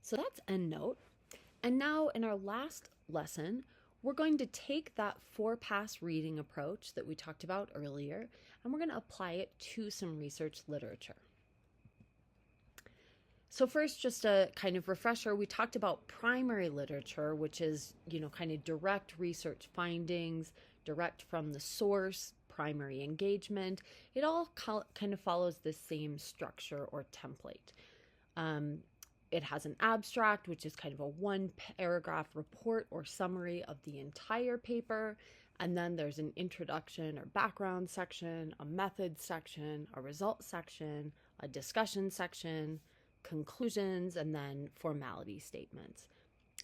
So that's EndNote. And now in our last lesson, we're going to take that 4-pass reading approach that we talked about earlier, and we're going to apply it to some research literature. So first, just a kind of refresher, we talked about primary literature, which is, kind of direct research findings, direct from the source, primary engagement. It all kind of follows the same structure or template. It has an abstract, which is kind of a 1-paragraph report or summary of the entire paper. And then there's an introduction or background section, a method section, a result section, a discussion section, conclusions, and then formality statements.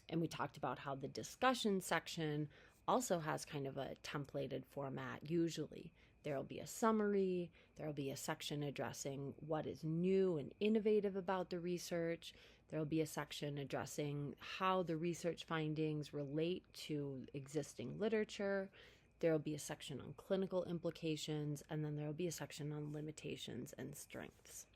And we talked about how the discussion section also has kind of a templated format. Usually there'll be a summary, there'll be a section addressing what is new and innovative about the research, there'll be a section addressing how the research findings relate to existing literature, there'll be a section on clinical implications, and then there'll be a section on limitations and strengths.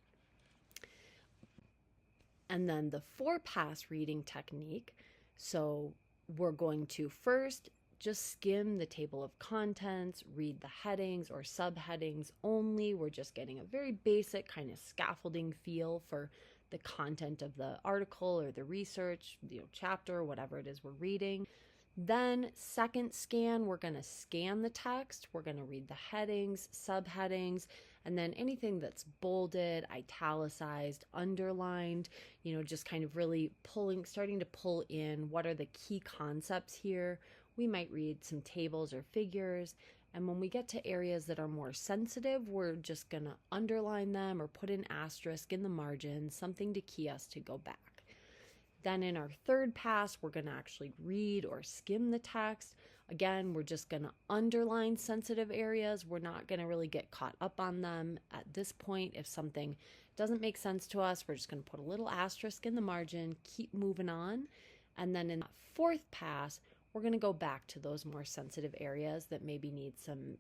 And then the 4-pass reading technique. So we're going to first just skim the table of contents, read the headings or subheadings only. We're just getting a very basic kind of scaffolding feel for the content of the article or the research, chapter, whatever it is we're reading. Then second scan, we're going to scan the text. We're going to read the headings, subheadings, and then anything that's bolded, italicized, underlined, just kind of really starting to pull in what are the key concepts here. We might read some tables or figures. And when we get to areas that are more sensitive, we're just going to underline them or put an asterisk in the margin, something to key us to go back. Then in our third pass, we're going to actually read or skim the text. Again, we're just going to underline sensitive areas. We're not going to really get caught up on them at this point. If something doesn't make sense to us, we're just going to put a little asterisk in the margin, keep moving on. And then in that fourth pass, we're going to go back to those more sensitive areas that maybe need some,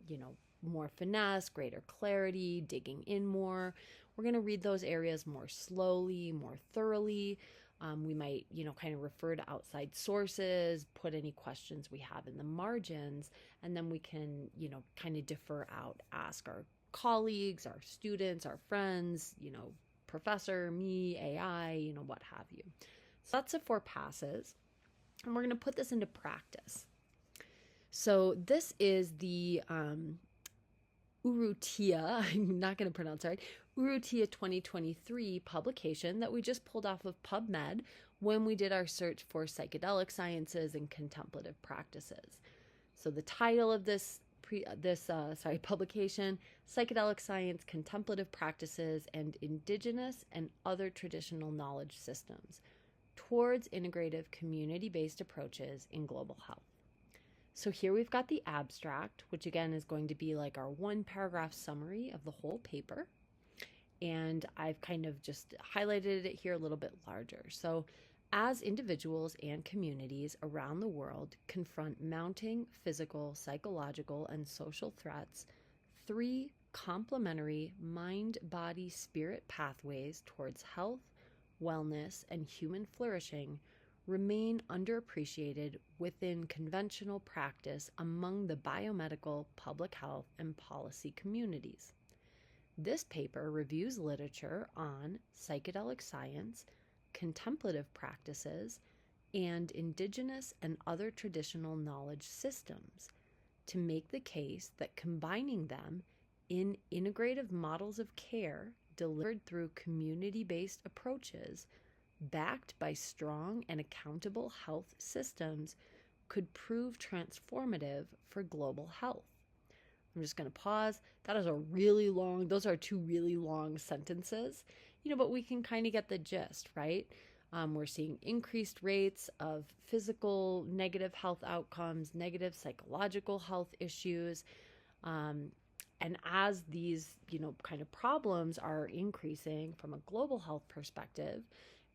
more finesse, greater clarity, digging in more. We're going to read those areas more slowly, more thoroughly. We might, kind of refer to outside sources, put any questions we have in the margins, and then we can, kind of defer out, ask our colleagues, our students, our friends, professor, me, AI, what have you. So that's the 4 passes. And we're going to put this into practice. So this is the Urrutia, I'm not going to pronounce it right, Urrutia 2023 publication that we just pulled off of PubMed when we did our search for psychedelic sciences and contemplative practices. So the title of this publication, Psychedelic Science, Contemplative Practices, and Indigenous and Other Traditional Knowledge Systems Towards Integrative Community-Based Approaches in Global Health. So here we've got the abstract, which again is going to be like our 1-paragraph summary of the whole paper. And I've kind of just highlighted it here a little bit larger. So as individuals and communities around the world confront mounting physical, psychological, and social threats, 3 complementary mind, body, spirit pathways towards health, wellness, and human flourishing remain underappreciated within conventional practice among the biomedical, public health, and policy communities. This paper reviews literature on psychedelic science, contemplative practices, and indigenous and other traditional knowledge systems to make the case that combining them in integrative models of care delivered through community-based approaches backed by strong and accountable health systems could prove transformative for global health. I'm just going to pause. That is those are 2 really long sentences, but we can kind of get the gist, right? We're seeing increased rates of physical negative health outcomes, negative psychological health issues. And as these, kind of problems are increasing from a global health perspective,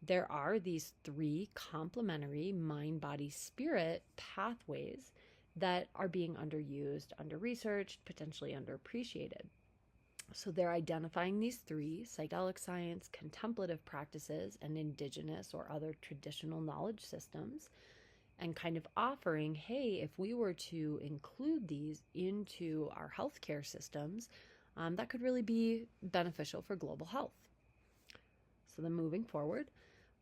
there are these 3 complementary mind, body, spirit pathways that are being underused, under-researched, potentially underappreciated. So they're identifying these three: psychedelic science, contemplative practices, and indigenous or other traditional knowledge systems, and kind of offering, hey, if we were to include these into our healthcare systems, that could really be beneficial for global health. So then moving forward,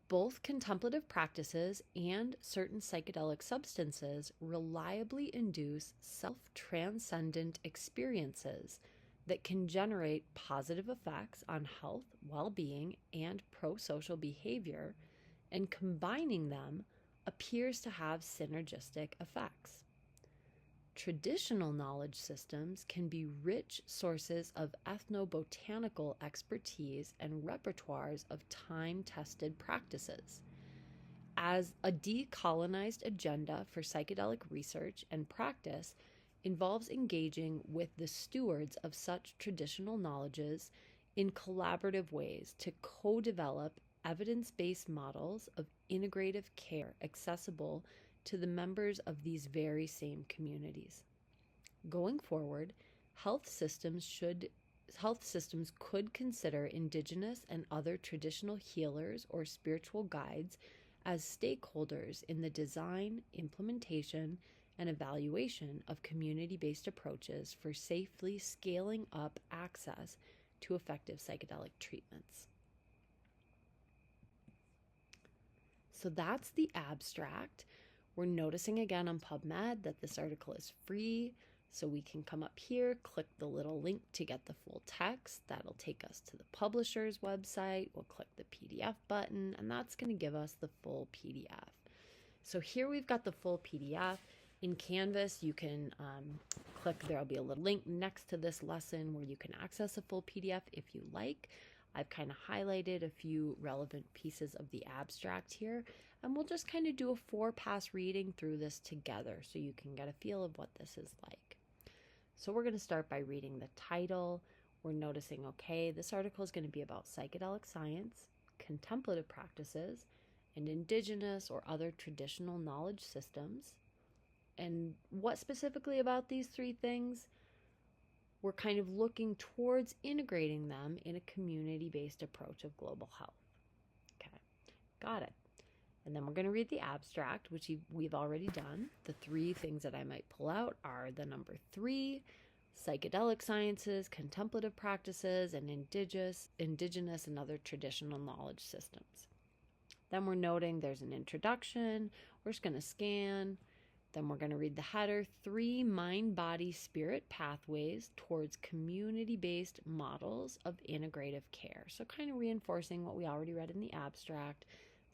both contemplative practices and certain psychedelic substances reliably induce self-transcendent experiences that can generate positive effects on health, well-being, and pro-social behavior, and combining them appears to have synergistic effects. Traditional knowledge systems can be rich sources of ethnobotanical expertise and repertoires of time-tested practices. As a decolonized agenda for psychedelic research and practice involves engaging with the stewards of such traditional knowledges in collaborative ways to co-develop evidence-based models of integrative care accessible to the members of these very same communities. Going forward, health systems could consider indigenous and other traditional healers or spiritual guides as stakeholders in the design, implementation, and evaluation of community-based approaches for safely scaling up access to effective psychedelic treatments. So that's the abstract. We're noticing again on PubMed that this article is free, so we can come up here, click the little link to get the full text. That'll take us to the publisher's website. We'll click the PDF button, and that's going to give us the full PDF. So here we've got the full PDF. In Canvas, you can click, there'll be a little link next to this lesson where you can access a full PDF if you like. I've kind of highlighted a few relevant pieces of the abstract here, and we'll just kind of do a 4-pass reading through this together so you can get a feel of what this is like. So we're going to start by reading the title. We're noticing, okay, this article is going to be about psychedelic science, contemplative practices, and indigenous or other traditional knowledge systems. And what specifically about these three things? We're kind of looking towards integrating them in a community-based approach of global health. Okay, got it. And then we're going to read the abstract, which we've already done. The three things that I might pull out are the number 3, psychedelic sciences, contemplative practices, and indigenous and other traditional knowledge systems. Then we're noting there's an introduction. We're just going to scan. Then we're going to read the header, 3 mind-body-spirit pathways towards community-based models of integrative care. So kind of reinforcing what we already read in the abstract.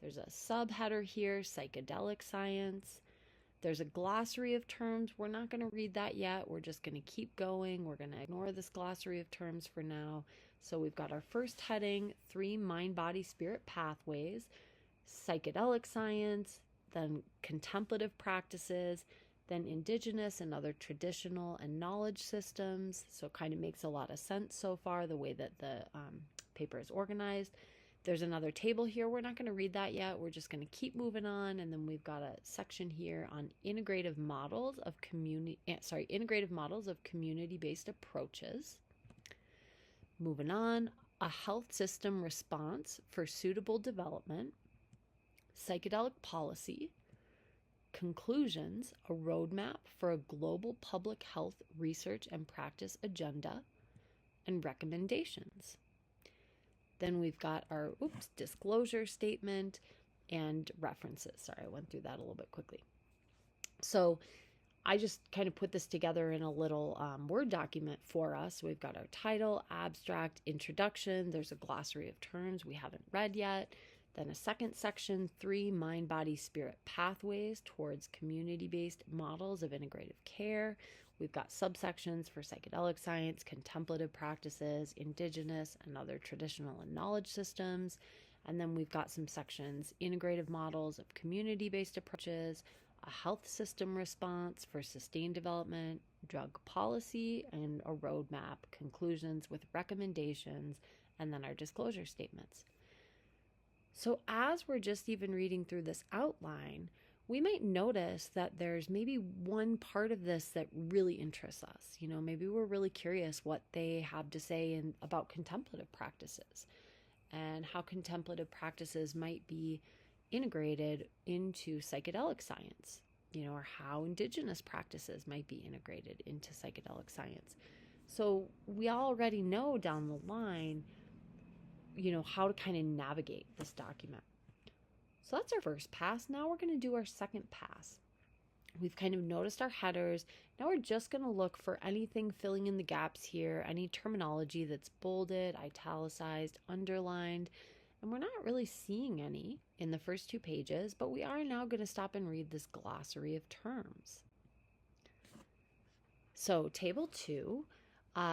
There's a subheader here, psychedelic science. There's a glossary of terms. We're not going to read that yet. We're just going to keep going. We're going to ignore this glossary of terms for now. So we've got our first heading, 3 mind-body-spirit pathways, psychedelic science, then contemplative practices, then indigenous and other traditional and knowledge systems. So it kind of makes a lot of sense so far, the way that the paper is organized. There's another table here. We're not going to read that yet. We're just going to keep moving on. And then we've got a section here on integrative models of community-based approaches. Moving on, a health system response for suitable development, psychedelic policy, conclusions, a roadmap for a global public health research and practice agenda, and recommendations. Then we've got our disclosure statement and references. Sorry, I went through that a little bit quickly. So I just kind of put this together in a little Word document for us. We've got our title, abstract, introduction. There's a glossary of terms we haven't read yet. Then a second section, 3 mind-body-spirit pathways towards community-based models of integrative care. We've got subsections for psychedelic science, contemplative practices, indigenous and other traditional and knowledge systems. And then we've got some sections, integrative models of community-based approaches, a health system response for sustained development, drug policy, and a roadmap, conclusions with recommendations, and then our disclosure statements. So as we're just even reading through this outline, we might notice that there's maybe one part of this that really interests us. Maybe we're really curious what they have to say about contemplative practices and how contemplative practices might be integrated into psychedelic science, or how indigenous practices might be integrated into psychedelic science. So we already know down the line, how to kind of navigate this document. So that's our first pass. Now we're going to do our second pass. We've kind of noticed our headers. Now we're just going to look for anything filling in the gaps here, any terminology that's bolded, italicized, underlined. And we're not really seeing any in the first 2 pages, but we are now going to stop and read this glossary of terms. So table 2,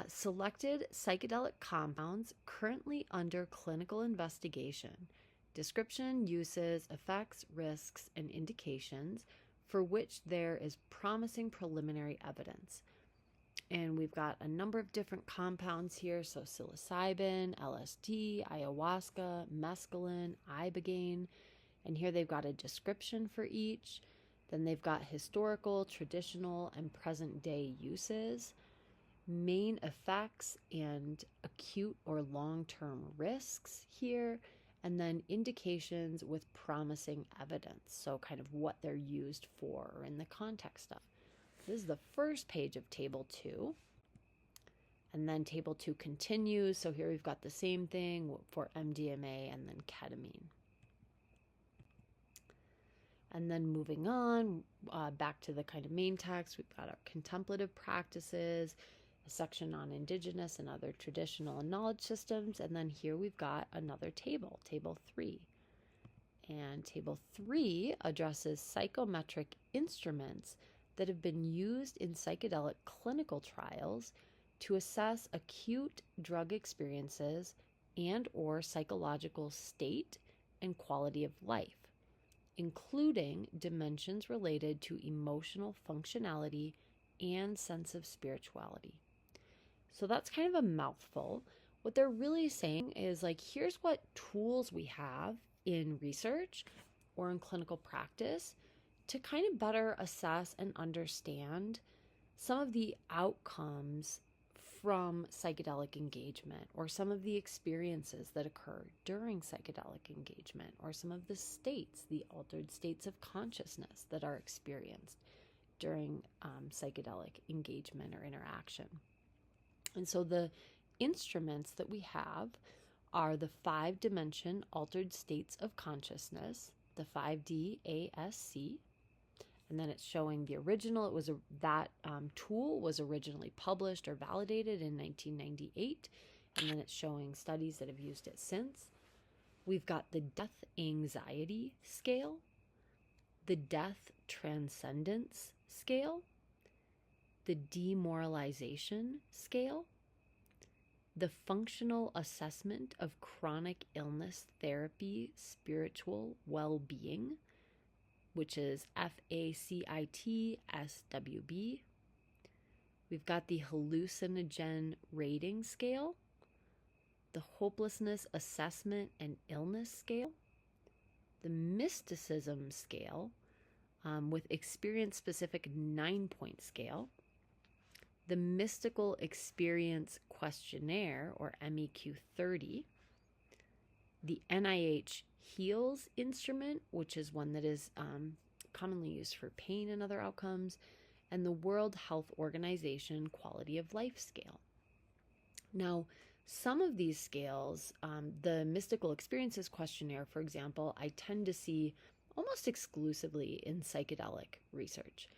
selected psychedelic compounds currently under clinical investigation. Description, uses, effects, risks, and indications for which there is promising preliminary evidence. And we've got a number of different compounds here. So psilocybin, LSD, ayahuasca, mescaline, ibogaine. And here they've got a description for each. Then they've got historical, traditional, and present day uses, main effects and acute or long-term risks here, and then indications with promising evidence. So kind of what they're used for or in the context of. This is the first page of table 2. And then table 2 continues. So here we've got the same thing for MDMA and then ketamine. And then moving on, back to the kind of main text, we've got our contemplative practices, a section on indigenous and other traditional and knowledge systems. And then here we've got another table, table 3. And table 3 addresses psychometric instruments that have been used in psychedelic clinical trials to assess acute drug experiences and or psychological state and quality of life, including dimensions related to emotional functionality and sense of spirituality. So that's kind of a mouthful. What they're really saying is here's what tools we have in research or in clinical practice to kind of better assess and understand some of the outcomes from psychedelic engagement, or some of the experiences that occur during psychedelic engagement, or some of the states, the altered states of consciousness that are experienced during psychedelic engagement or interaction. And so the instruments that we have are the 5-dimension altered states of consciousness, the 5D ASC, and then it's showing the original. That tool was originally published or validated in 1998, and then it's showing studies that have used it since. We've got the death anxiety scale, the death transcendence scale, the demoralization scale, the functional assessment of chronic illness therapy spiritual well-being, which is FACIT-SWB. We've got the hallucinogen rating scale, the hopelessness assessment and illness scale, the mysticism scale with experience-specific 9-point scale, the mystical experience questionnaire, or MEQ 30, the NIH HEALS instrument, which is one that is commonly used for pain and other outcomes, and the World Health Organization Quality of Life scale. Now, some of these scales, the Mystical Experiences Questionnaire, for example, I tend to see almost exclusively in psychedelic research.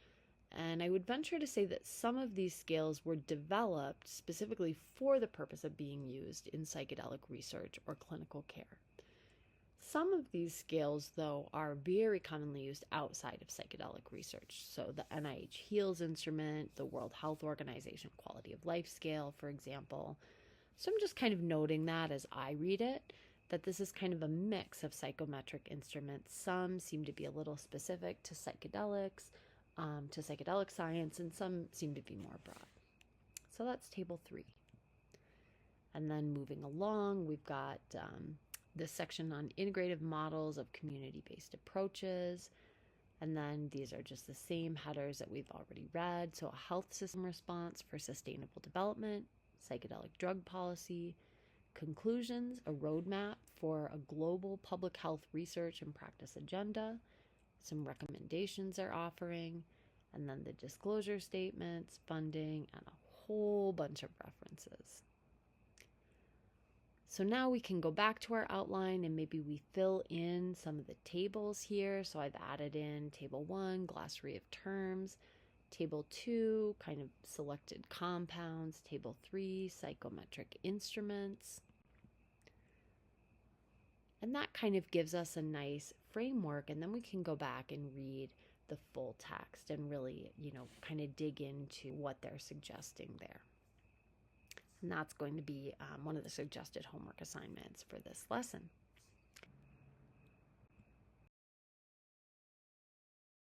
And I would venture to say that some of these scales were developed specifically for the purpose of being used in psychedelic research or clinical care. Some of these scales, though, are very commonly used outside of psychedelic research. So the NIH HEALS instrument, the World Health Organization Quality of Life scale, for example. So I'm just kind of noting that as I read it, that this is kind of a mix of psychometric instruments. Some seem to be a little specific to psychedelics, to psychedelic science, and some seem to be more broad. So that's table 3. And then moving along, we've got this section on integrative models of community-based approaches, And then these are just the same headers that we've already read. So a health system response for sustainable development, psychedelic drug policy, conclusions, a roadmap for a global public health research and practice agenda, some recommendations they're offering, and then the disclosure statements, funding, and a whole bunch of references. So now we can go back to our outline and maybe we fill in some of the tables here. So I've added in table 1, glossary of terms, table 2, kind of selected compounds, table 3, psychometric instruments. And that kind of gives us a nice framework, and then we can go back and read the full text and really, kind of dig into what they're suggesting there. And that's going to be one of the suggested homework assignments for this lesson.